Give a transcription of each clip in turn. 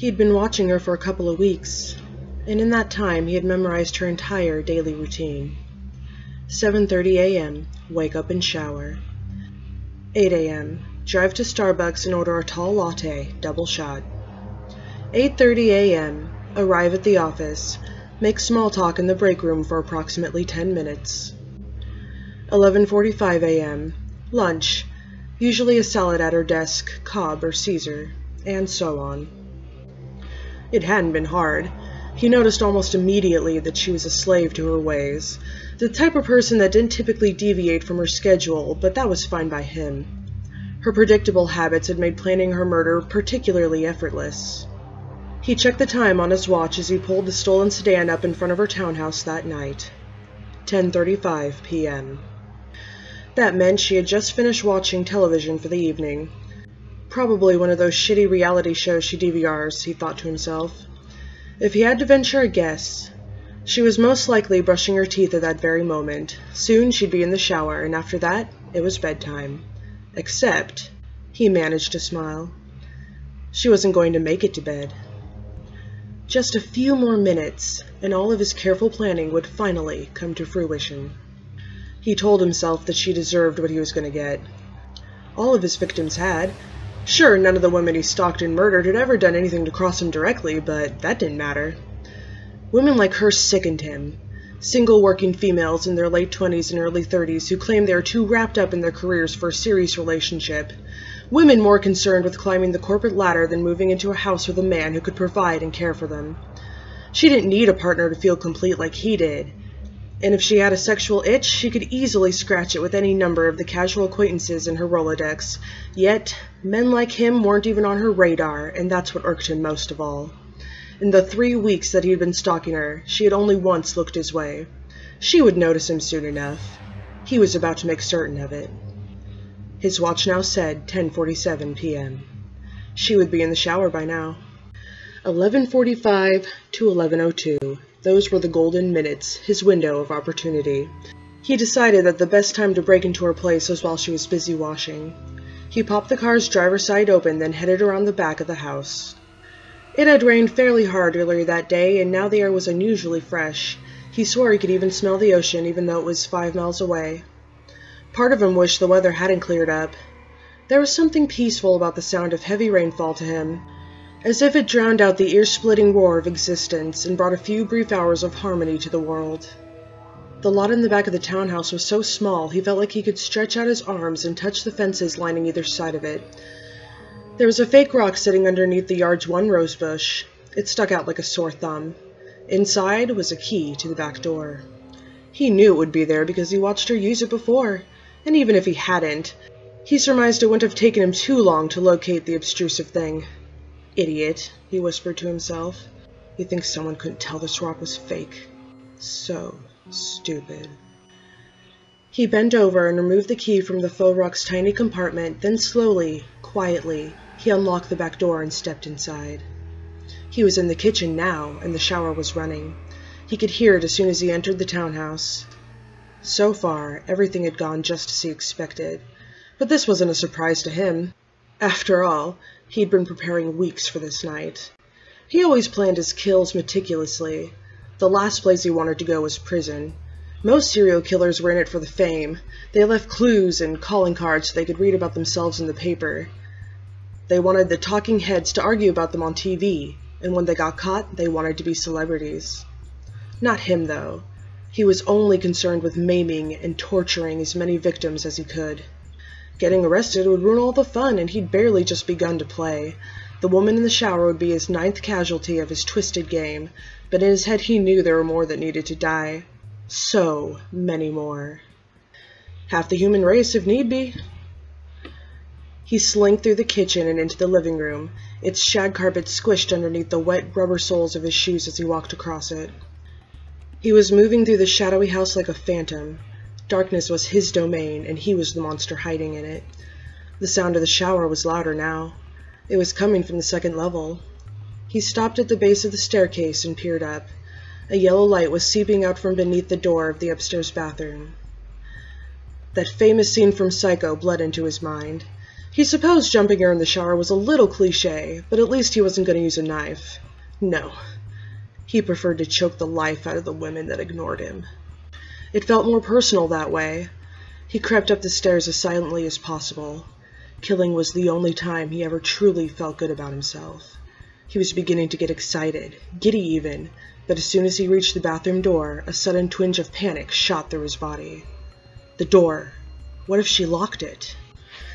He'd been watching her for a couple of weeks, and in that time he had memorized her entire daily routine. 7:30 a.m., wake up and shower. 8 a.m., drive to Starbucks and order a tall latte, double shot. 8:30 a.m., arrive at the office, make small talk in the break room for approximately 10 minutes. 11:45 a.m., lunch, usually a salad at her desk, Cobb or Caesar, and so on. It hadn't been hard. He noticed almost immediately that she was a slave to her ways, the type of person that didn't typically deviate from her schedule, but that was fine by him. Her predictable habits had made planning her murder particularly effortless. He checked the time on his watch as he pulled the stolen sedan up in front of her townhouse that night. 10:35 p.m. That meant she had just finished watching television for the evening. Probably one of those shitty reality shows she DVRs, he thought to himself. If he had to venture a guess, she was most likely brushing her teeth at that very moment. Soon she'd be in the shower, and after that, it was bedtime. Except, he managed to smile. She wasn't going to make it to bed. Just a few more minutes, and all of his careful planning would finally come to fruition. He told himself that she deserved what he was going to get. All of his victims had. Sure, none of the women he stalked and murdered had ever done anything to cross him directly, but that didn't matter. Women like her sickened him. Single working females in their late 20s and early 30s who claimed they were too wrapped up in their careers for a serious relationship. Women more concerned with climbing the corporate ladder than moving into a house with a man who could provide and care for them. She didn't need a partner to feel complete like he did. And if she had a sexual itch, she could easily scratch it with any number of the casual acquaintances in her Rolodex. Yet, men like him weren't even on her radar, and that's what irked him most of all. In the 3 weeks that he had been stalking her, she had only once looked his way. She would notice him soon enough. He was about to make certain of it. His watch now said 10:47 p.m. She would be in the shower by now. 11:45 to 11:02. Those were the golden minutes, his window of opportunity. He decided that the best time to break into her place was while she was busy washing. He popped the car's driver's side open, then headed around the back of the house. It had rained fairly hard earlier that day, and now the air was unusually fresh. He swore he could even smell the ocean, even though it was 5 miles away. Part of him wished the weather hadn't cleared up. There was something peaceful about the sound of heavy rainfall to him, as if it drowned out the ear-splitting roar of existence and brought a few brief hours of harmony to the world. The lot in the back of the townhouse was so small he felt like he could stretch out his arms and touch the fences lining either side of it. There was a fake rock sitting underneath the yard's one rose bush. It stuck out like a sore thumb. Inside was a key to the back door. He knew it would be there because he watched her use it before, and even if he hadn't, he surmised it wouldn't have taken him too long to locate the obtrusive thing. Idiot, he whispered to himself. You think someone couldn't tell this rock was fake? So stupid. He bent over and removed the key from the faux rock's tiny compartment, then slowly, quietly, he unlocked the back door and stepped inside. He was in the kitchen now, and the shower was running. He could hear it as soon as he entered the townhouse. So far, everything had gone just as he expected, but this wasn't a surprise to him. After all, he'd been preparing weeks for this night. He always planned his kills meticulously. The last place he wanted to go was prison. Most serial killers were in it for the fame. They left clues and calling cards so they could read about themselves in the paper. They wanted the talking heads to argue about them on TV, and when they got caught, they wanted to be celebrities. Not him, though. He was only concerned with maiming and torturing as many victims as he could. Getting arrested would ruin all the fun, and he'd barely just begun to play. The woman in the shower would be his 9th casualty of his twisted game, but in his head he knew there were more that needed to die. So many more. Half the human race, if need be. He slinked through the kitchen and into the living room, its shag carpet squished underneath the wet rubber soles of his shoes as he walked across it. He was moving through the shadowy house like a phantom. Darkness was his domain, and he was the monster hiding in it. The sound of the shower was louder now. It was coming from the 2nd level. He stopped at the base of the staircase and peered up. A yellow light was seeping out from beneath the door of the upstairs bathroom. That famous scene from Psycho bled into his mind. He supposed jumping her in the shower was a little cliché, but at least he wasn't going to use a knife. No. He preferred to choke the life out of the women that ignored him. It felt more personal that way. He crept up the stairs as silently as possible. Killing was the only time he ever truly felt good about himself. He was beginning to get excited, giddy even, but as soon as he reached the bathroom door, a sudden twinge of panic shot through his body. The door. What if she locked it?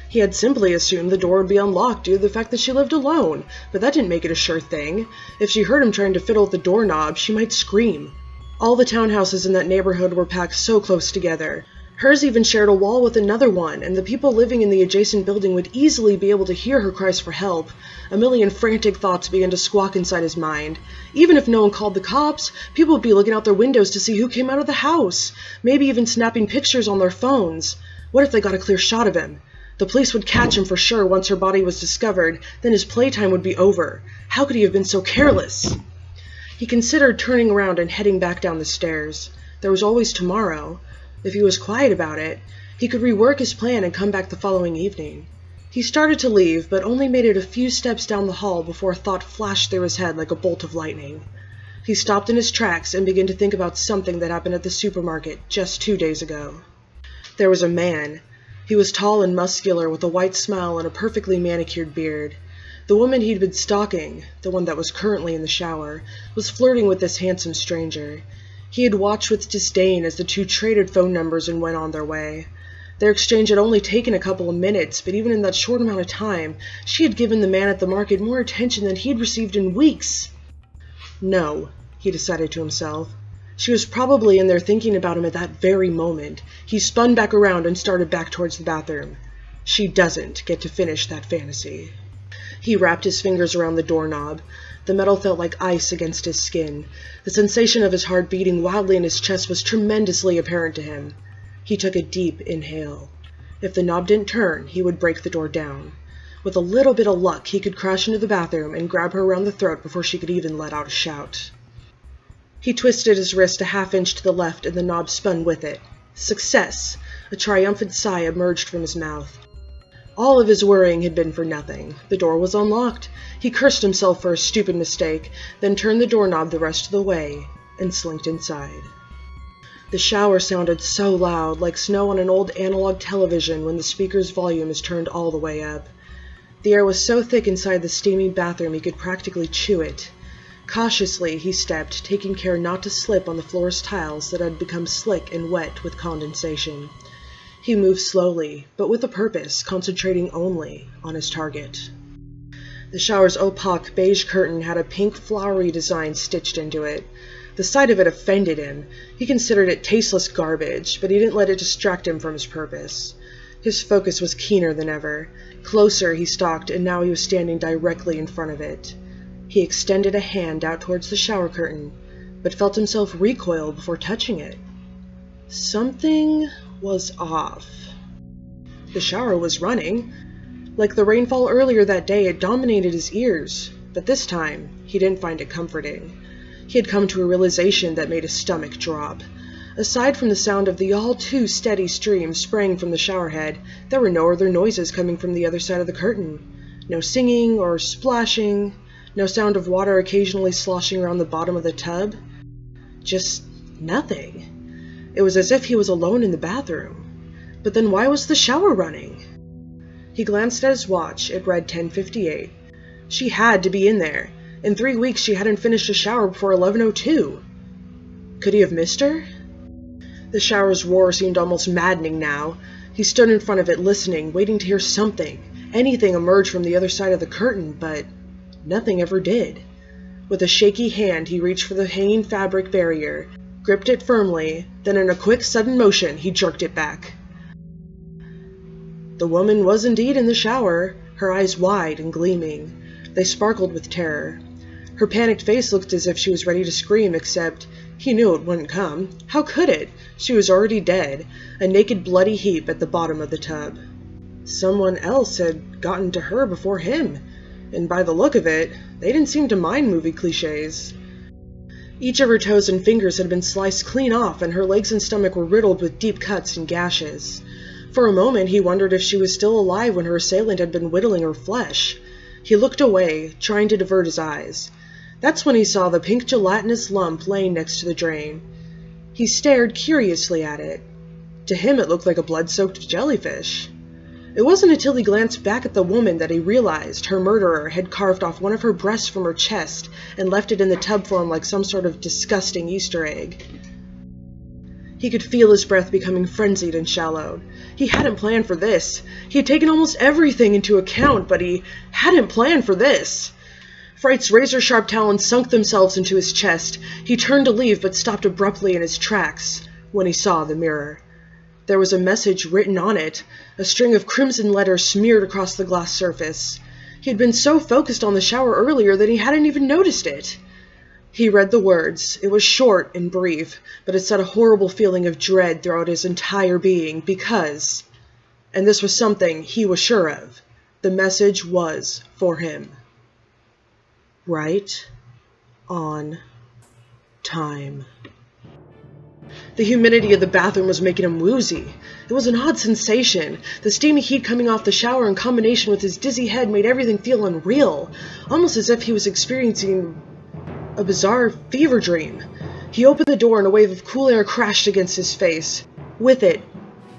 He had simply assumed the door would be unlocked due to the fact that she lived alone, but that didn't make it a sure thing. If she heard him trying to fiddle with the doorknob, she might scream. All the townhouses in that neighborhood were packed so close together. Hers even shared a wall with another one, and the people living in the adjacent building would easily be able to hear her cries for help. A million frantic thoughts began to squawk inside his mind. Even if no one called the cops, people would be looking out their windows to see who came out of the house, maybe even snapping pictures on their phones. What if they got a clear shot of him? The police would catch him for sure once her body was discovered, then his playtime would be over. How could he have been so careless? He considered turning around and heading back down the stairs. There was always tomorrow. If he was quiet about it, he could rework his plan and come back the following evening. He started to leave, but only made it a few steps down the hall before a thought flashed through his head like a bolt of lightning. He stopped in his tracks and began to think about something that happened at the supermarket just 2 days ago. There was a man. He was tall and muscular with a white smile and a perfectly manicured beard. The woman he'd been stalking, the one that was currently in the shower, was flirting with this handsome stranger. He had watched with disdain as the two traded phone numbers and went on their way. Their exchange had only taken a couple of minutes, but even in that short amount of time, she had given the man at the market more attention than he'd received in weeks. No, he decided to himself. She was probably in there thinking about him at that very moment. He spun back around and started back towards the bathroom. She doesn't get to finish that fantasy. He wrapped his fingers around the doorknob. The metal felt like ice against his skin. The sensation of his heart beating wildly in his chest was tremendously apparent to him. He took a deep inhale. If the knob didn't turn, he would break the door down. With a little bit of luck, he could crash into the bathroom and grab her around the throat before she could even let out a shout. He twisted his wrist a half-inch to the left, and the knob spun with it. Success! A triumphant sigh emerged from his mouth. All of his worrying had been for nothing. The door was unlocked. He cursed himself for a stupid mistake, then turned the doorknob the rest of the way, and slinked inside. The shower sounded so loud, like snow on an old analog television when the speaker's volume is turned all the way up. The air was so thick inside the steamy bathroom he could practically chew it. Cautiously, he stepped, taking care not to slip on the floor's tiles that had become slick and wet with condensation. He moved slowly, but with a purpose, concentrating only on his target. The shower's opaque beige curtain had a pink flowery design stitched into it. The sight of it offended him. He considered it tasteless garbage, but he didn't let it distract him from his purpose. His focus was keener than ever. Closer he stalked, and now he was standing directly in front of it. He extended a hand out towards the shower curtain, but felt himself recoil before touching it. Something was off. The shower was running. Like the rainfall earlier that day, it dominated his ears, but this time he didn't find it comforting. He had come to a realization that made his stomach drop. Aside from the sound of the all-too-steady stream spraying from the showerhead, there were no other noises coming from the other side of the curtain. No singing or splashing, no sound of water occasionally sloshing around the bottom of the tub. Just nothing. It was as if he was alone in the bathroom. But then why was the shower running? He glanced at his watch. It read 10:58. She had to be in there. In 3 weeks she hadn't finished a shower before 11:02. Could he have missed her? The shower's roar seemed almost maddening now. He stood in front of it listening, waiting to hear something, anything emerge from the other side of the curtain, but nothing ever did. With a shaky hand he reached for the hanging fabric barrier, gripped it firmly, then in a quick sudden motion he jerked it back. The woman was indeed in the shower, her eyes wide and gleaming. They sparkled with terror. Her panicked face looked as if she was ready to scream, except he knew it wouldn't come. How could it? She was already dead, a naked bloody heap at the bottom of the tub. Someone else had gotten to her before him, and by the look of it, they didn't seem to mind movie cliches. Each of her toes and fingers had been sliced clean off, and her legs and stomach were riddled with deep cuts and gashes. For a moment, he wondered if she was still alive when her assailant had been whittling her flesh. He looked away, trying to divert his eyes. That's when he saw the pink gelatinous lump laying next to the drain. He stared curiously at it. To him, it looked like a blood-soaked jellyfish. It wasn't until he glanced back at the woman that he realized her murderer had carved off one of her breasts from her chest and left it in the tub form like some sort of disgusting Easter egg. He could feel his breath becoming frenzied and shallow. He hadn't planned for this. He had taken almost everything into account, but he hadn't planned for this. Fright's razor-sharp talons sunk themselves into his chest. He turned to leave, but stopped abruptly in his tracks when he saw the mirror. There was a message written on it, a string of crimson letters smeared across the glass surface. He had been so focused on the shower earlier that he hadn't even noticed it. He read the words. It was short and brief, but it set a horrible feeling of dread throughout his entire being because, and this was something he was sure of, the message was for him. Right on time. The humidity of the bathroom was making him woozy. It was an odd sensation. The steamy heat coming off the shower in combination with his dizzy head made everything feel unreal, almost as if he was experiencing a bizarre fever dream. He opened the door and a wave of cool air crashed against his face. With it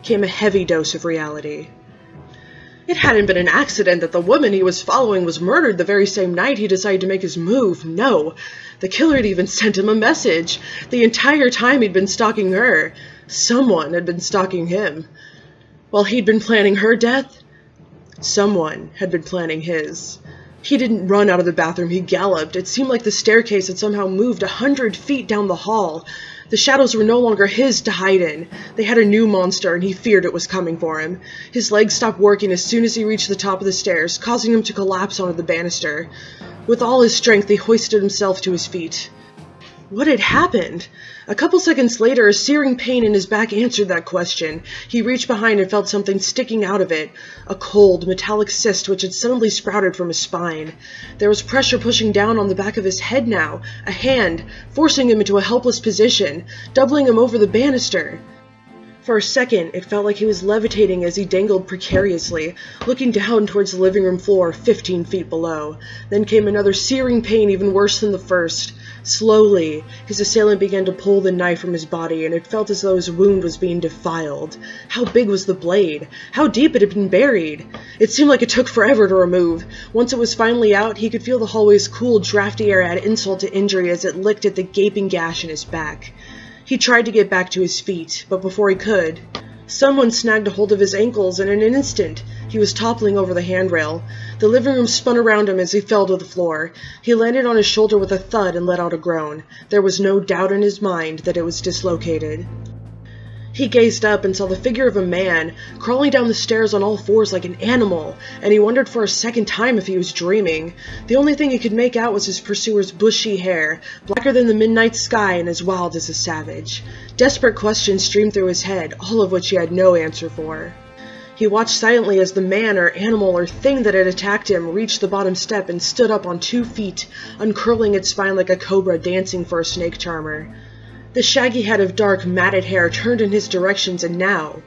came a heavy dose of reality. It hadn't been an accident that the woman he was following was murdered the very same night he decided to make his move. No, the killer had even sent him a message. The entire time he'd been stalking her, someone had been stalking him. While he'd been planning her death, someone had been planning his. He didn't run out of the bathroom, he galloped. It seemed like the staircase had somehow moved 100 feet down the hall. The shadows were no longer his to hide in. They had a new monster, and he feared it was coming for him. His legs stopped working as soon as he reached the top of the stairs, causing him to collapse onto the banister. With all his strength, he hoisted himself to his feet. What had happened? A couple seconds later, a searing pain in his back answered that question. He reached behind and felt something sticking out of it, a cold, metallic cyst which had suddenly sprouted from his spine. There was pressure pushing down on the back of his head now, a hand, forcing him into a helpless position, doubling him over the banister. For a second, it felt like he was levitating as he dangled precariously, looking down towards the living room floor 15 feet below. Then came another searing pain even worse than the first. Slowly, his assailant began to pull the knife from his body, and it felt as though his wound was being defiled. How big was the blade? How deep it had been buried? It seemed like it took forever to remove. Once it was finally out, he could feel the hallway's cool, drafty air add insult to injury as it licked at the gaping gash in his back. He tried to get back to his feet, but before he could, someone snagged a hold of his ankles, and in an instant, he was toppling over the handrail. The living room spun around him as he fell to the floor. He landed on his shoulder with a thud and let out a groan. There was no doubt in his mind that it was dislocated. He gazed up and saw the figure of a man, crawling down the stairs on all fours like an animal, and he wondered for a second time if he was dreaming. The only thing he could make out was his pursuer's bushy hair, blacker than the midnight sky and as wild as a savage. Desperate questions streamed through his head, all of which he had no answer for. He watched silently as the man or animal or thing that had attacked him reached the bottom step and stood up on 2 feet, uncurling its spine like a cobra dancing for a snake charmer. The shaggy head of dark, matted hair turned in his directions, and now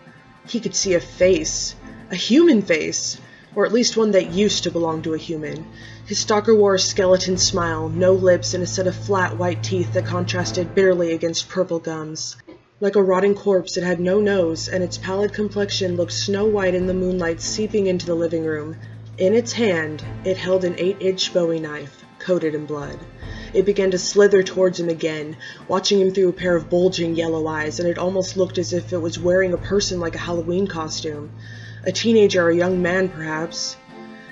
he could see a face. A human face, or at least one that used to belong to a human. His stalker wore a skeleton smile, no lips, and a set of flat white teeth that contrasted bitterly against purple gums. Like a rotting corpse, it had no nose, and its pallid complexion looked snow-white in the moonlight seeping into the living room. In its hand, it held an 8-inch Bowie knife, coated in blood. It began to slither towards him again, watching him through a pair of bulging yellow eyes, and it almost looked as if it was wearing a person like a Halloween costume. A teenager or a young man, perhaps.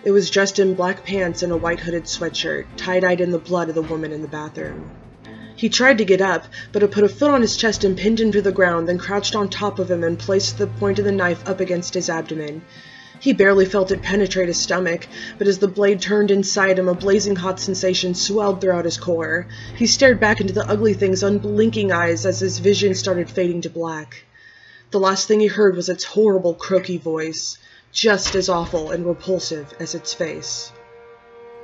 It was dressed in black pants and a white hooded sweatshirt, tie-dyed in the blood of the woman in the bathroom. He tried to get up, but it put a foot on his chest and pinned him to the ground, then crouched on top of him and placed the point of the knife up against his abdomen. He barely felt it penetrate his stomach, but as the blade turned inside him, a blazing hot sensation swelled throughout his core. He stared back into the ugly thing's unblinking eyes as his vision started fading to black. The last thing he heard was its horrible, croaky voice, just as awful and repulsive as its face.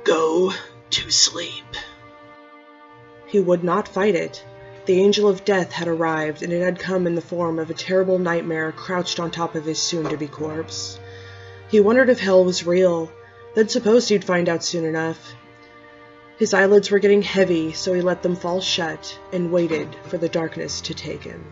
"Go to sleep." He would not fight it. The angel of death had arrived, and it had come in the form of a terrible nightmare crouched on top of his soon-to-be corpse. He wondered if hell was real, then supposed he'd find out soon enough. His eyelids were getting heavy, so he let them fall shut and waited for the darkness to take him.